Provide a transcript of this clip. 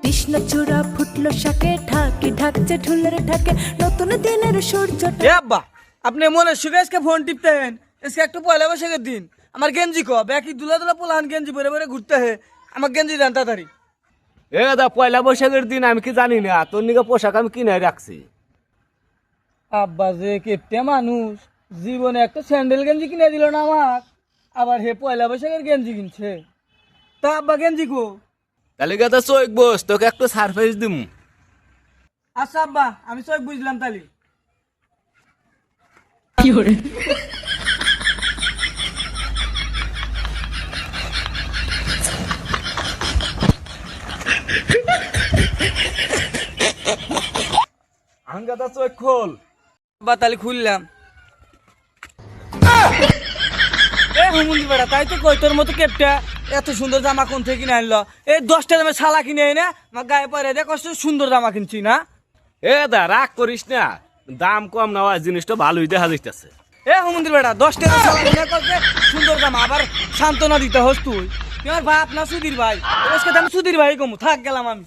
কৃষ্ণচূড়া ফুটলো শাকে ঢাকি ঢাকছে ঢুলের ঢাকে নতুন দিনের সূর্যটা। এ আব্বা আপনি মনে সুখে আজকে ফোন টিপতেন আজকে একটু পয়লা বৈশাখের দিন আমার গেঞ্জি কো ব্যাকি দুলা দুলা পোলাহান গেঞ্জি পরে পরে ঘুরতে হে আমার গেঞ্জি দেন তাড়াতাড়ি। এ দা পয়লা বৈশাখের দিন আমি কি জানি না তোর নিকে পোশাক আমি কিনে রাখছি। আব্বা যে কেপটে মানুষ জীবনে একটা স্যান্ডেল গেঞ্জি কিনে দিল না আমার, আবার হে পয়লা বৈশাখের গেঞ্জি কিনছে। তা আব্বা গেঞ্জি কো? তাহলে গেছে চোখ বস তোকে একটু সারপ্রাইজ দিম। আচ্ছা আব্বা আমি সব বুঝলাম তালি। আঙ্গাদা চোখ খোল। আব্বা তালি খুললাম। এ হুমুন্দি বেড়া তাই তো কই তোর মতো কেপটা এত সুন্দর জামা কোন থেকে কিনে আনলো? এই 10টা দামে শালা কিনে এনে আমার গায়ে পরে দেখ কষ্ট সুন্দর জামা কিনছি না। এ দা রাগ করিস না, দাম কম নেওয়া জিনিসটা ভালোই দেখা যাইতেছে। এ হুমুন্দির বেড়া 10টা দামে শালা কিনে করতে সুন্দর জামা আবার সান্ত্বনা দিতে হস তুই। তোমার বাপ না সুধীর ভাই, আজকে আমি সুধীর ভাই কমু থাক গেলাম আমি।